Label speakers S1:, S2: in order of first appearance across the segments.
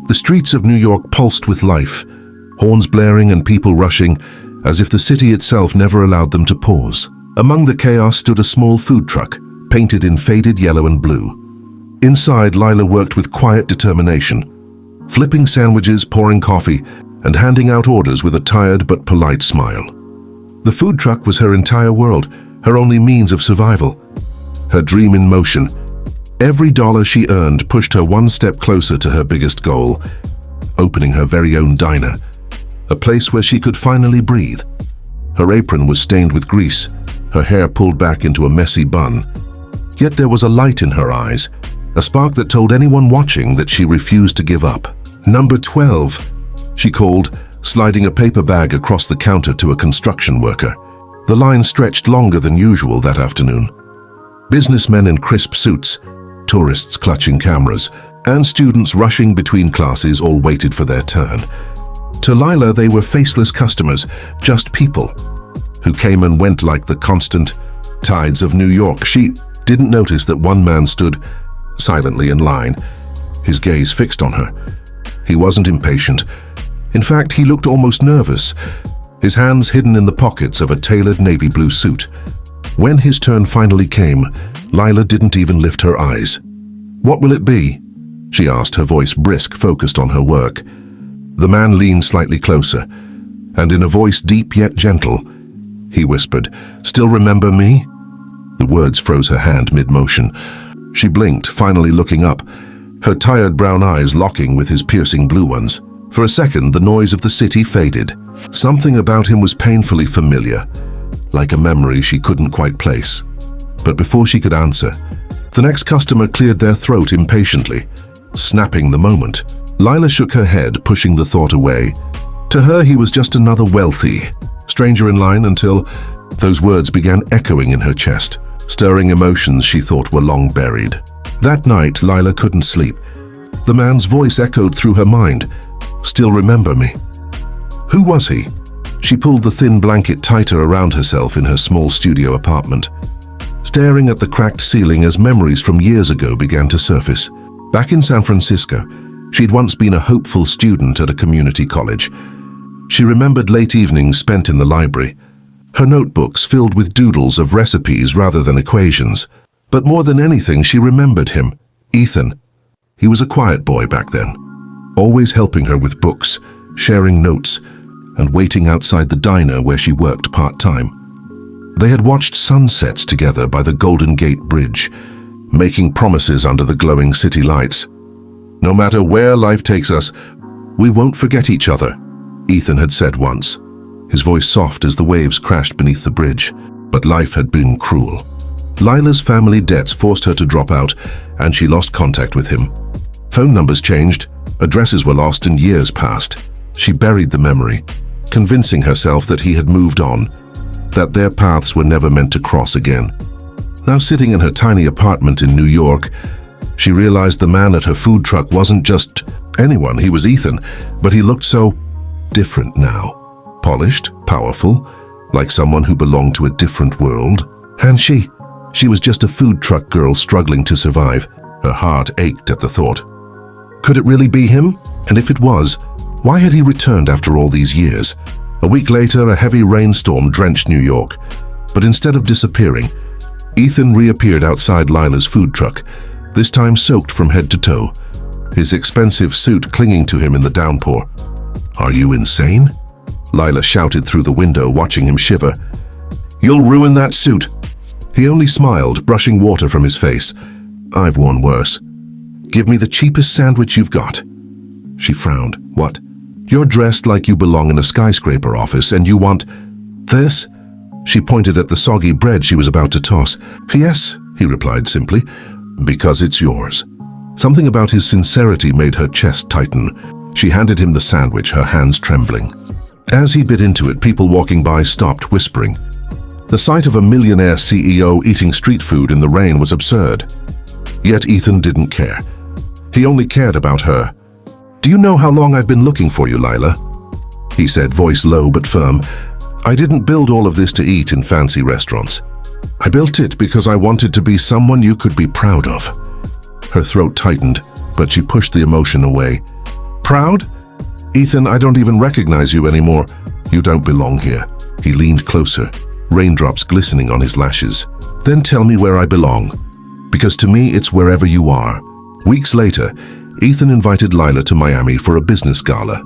S1: The streets of New York pulsed with life, horns blaring and people rushing, as if the city itself never allowed them to pause. Among the chaos stood a small food truck, painted in faded yellow and blue. Inside, Lila worked with quiet determination, flipping sandwiches, pouring coffee, and handing out orders with a tired but polite smile. The food truck was her entire world, her only means of survival, her dream in motion. Every dollar she earned pushed her one step closer to her biggest goal, opening her very own diner, a place where she could finally breathe. Her apron was stained with grease, her hair pulled back into a messy bun. Yet there was a light in her eyes, a spark that told anyone watching that she refused to give up. "Number 12, she called, sliding a paper bag across the counter to a construction worker. The line stretched longer than usual that afternoon. Businessmen in crisp suits, tourists clutching cameras, and students rushing between classes all waited for their turn. To Lila, they were faceless customers, just people, who came and went like the constant tides of New York. She didn't notice that one man stood silently in line, his gaze fixed on her. He wasn't impatient. In fact, he looked almost nervous, his hands hidden in the pockets of a tailored navy blue suit. When his turn finally came, Lila didn't even lift her eyes. "What will it be?" she asked, her voice brisk, focused on her work. The man leaned slightly closer, and in a voice deep yet gentle, he whispered, "Still remember me?" The words froze her hand mid-motion. She blinked, finally looking up, her tired brown eyes locking with his piercing blue ones. For a second, the noise of the city faded. Something about him was painfully familiar, like a memory she couldn't quite place. But before she could answer, the next customer cleared their throat impatiently, snapping the moment. Lila shook her head, pushing the thought away. To her, he was just another wealthy stranger in line until those words began echoing in her chest, stirring emotions she thought were long buried. That night, Lila couldn't sleep. The man's voice echoed through her mind. "Still remember me?" Who was he? She pulled the thin blanket tighter around herself in her small studio apartment, staring at the cracked ceiling as memories from years ago began to surface. Back in San Francisco, she'd once been a hopeful student at a community college. She remembered late evenings spent in the library, her notebooks filled with doodles of recipes rather than equations. But more than anything, she remembered him, Ethan. He was a quiet boy back then, always helping her with books, sharing notes, and waiting outside the diner where she worked part-time. They had watched sunsets together by the Golden Gate Bridge, making promises under the glowing city lights. "No matter where life takes us, we won't forget each other," Ethan had said once, his voice soft as the waves crashed beneath the bridge. But life had been cruel. Lila's family debts forced her to drop out, and she lost contact with him. Phone numbers changed, addresses were lost, and years passed. She buried the memory, convincing herself that he had moved on, that their paths were never meant to cross again. Now sitting in her tiny apartment in New York, she realized the man at her food truck wasn't just anyone. He was Ethan, but he looked so different now. Polished, powerful, like someone who belonged to a different world. And she was just a food truck girl struggling to survive. Her heart ached at the thought. Could it really be him? And if it was, why had he returned after all these years? A week later, a heavy rainstorm drenched New York. But instead of disappearing, Ethan reappeared outside Lila's food truck, this time soaked from head to toe, his expensive suit clinging to him in the downpour. "Are you insane?" Lila shouted through the window, watching him shiver. "You'll ruin that suit." He only smiled, brushing water from his face. "I've worn worse. Give me the cheapest sandwich you've got." She frowned. "What? You're dressed like you belong in a skyscraper office and you want this?" She pointed at the soggy bread she was about to toss. "Yes," he replied simply, "because it's yours." Something about his sincerity made her chest tighten. She handed him the sandwich, her hands trembling. As he bit into it, people walking by stopped, whispering. The sight of a millionaire CEO eating street food in the rain was absurd. Yet Ethan didn't care. He only cared about her. "Do you know how long I've been looking for you, Lila?" he said, voice low but firm. "I didn't build all of this to eat in fancy restaurants. I built it because I wanted to be someone you could be proud of." Her throat tightened, but she pushed the emotion away. Proud? Ethan, I don't even recognize you anymore. You don't belong here. He leaned closer, raindrops glistening on his lashes. Then tell me where I belong. Because to me, it's wherever you are. Weeks later, Ethan invited Lila to Miami for a business gala.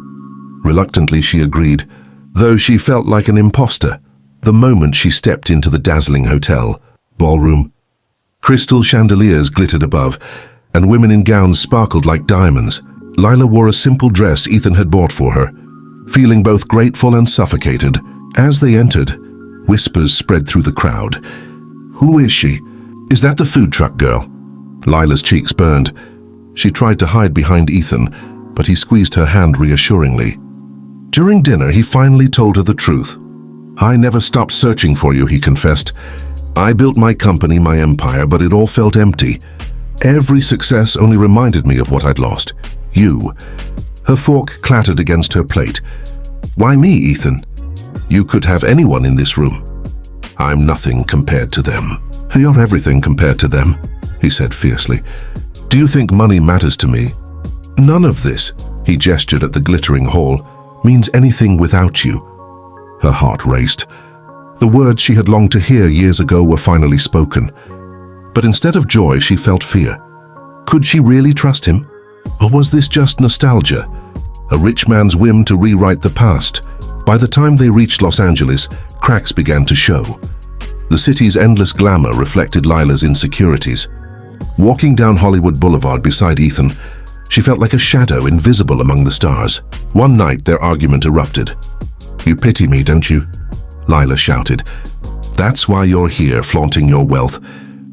S1: Reluctantly, she agreed, though she felt like an imposter the moment she stepped into the dazzling hotel ballroom. Crystal chandeliers glittered above, and women in gowns sparkled like diamonds. Lila wore a simple dress Ethan had bought for her, feeling both grateful and suffocated. As they entered, whispers spread through the crowd. Who is she? Is that the food truck girl? Lila's cheeks burned. She tried to hide behind Ethan, but he squeezed her hand reassuringly. During dinner, he finally told her the truth. I never stopped searching for you, he confessed. I built my company, my empire, but it all felt empty. Every success only reminded me of what I'd lost. You. Her fork clattered against her plate. Why me, Ethan? You could have anyone in this room. I'm nothing compared to them. You're everything compared to them, he said fiercely. Do you think money matters to me? None of this, he gestured at the glittering hall, means anything without you. Her heart raced. The words she had longed to hear years ago were finally spoken. But instead of joy, she felt fear. Could she really trust him? Or was this just nostalgia? A rich man's whim to rewrite the past? By the time they reached Los Angeles, cracks began to show. The city's endless glamour reflected Lila's insecurities. Walking down Hollywood Boulevard beside Ethan, she felt like a shadow invisible among the stars. One night, their argument erupted. You pity me, don't you? Lila shouted. That's why you're here, flaunting your wealth,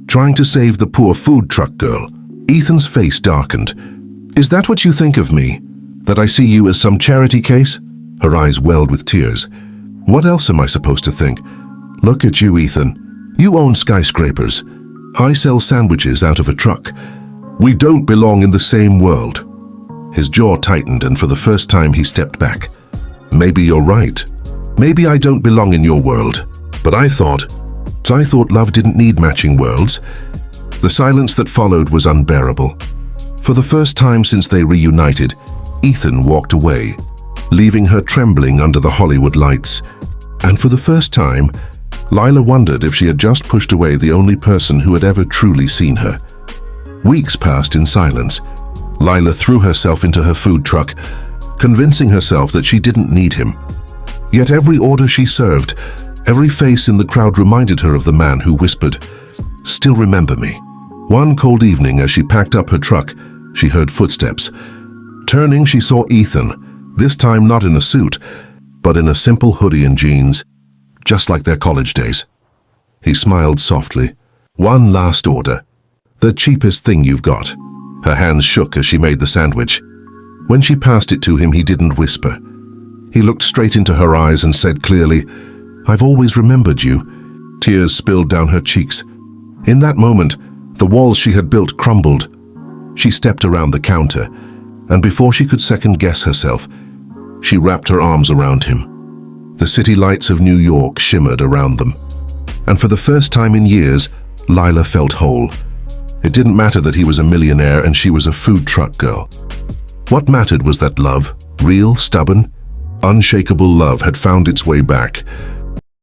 S1: trying to save the poor food truck girl. Ethan's face darkened. Is that what you think of me? That I see you as some charity case? Her eyes welled with tears. What else am I supposed to think? Look at you, Ethan. You own skyscrapers. I sell sandwiches out of a truck. We don't belong in the same world. His jaw tightened, and for the first time he stepped back. Maybe you're right. Maybe I don't belong in your world. But I thought love didn't need matching worlds. The silence that followed was unbearable. For the first time since they reunited, Ethan walked away, leaving her trembling under the Hollywood lights. And for the first time, Lila wondered if she had just pushed away the only person who had ever truly seen her. Weeks passed in silence. Lila threw herself into her food truck, convincing herself that she didn't need him. Yet every order she served, every face in the crowd reminded her of the man who whispered, "Still remember me." One cold evening, as she packed up her truck, she heard footsteps. Turning, she saw Ethan, this time not in a suit, but in a simple hoodie and jeans, just like their college days. He smiled softly. One last order. The cheapest thing you've got. Her hands shook as she made the sandwich. When she passed it to him, he didn't whisper. He looked straight into her eyes and said clearly, "I've always remembered you." Tears spilled down her cheeks. In that moment, the walls she had built crumbled. She stepped around the counter, and before she could second-guess herself, she wrapped her arms around him. The city lights of New York shimmered around them. And for the first time in years, Lila felt whole. It didn't matter that he was a millionaire and she was a food truck girl. What mattered was that love, real, stubborn, unshakable love, had found its way back.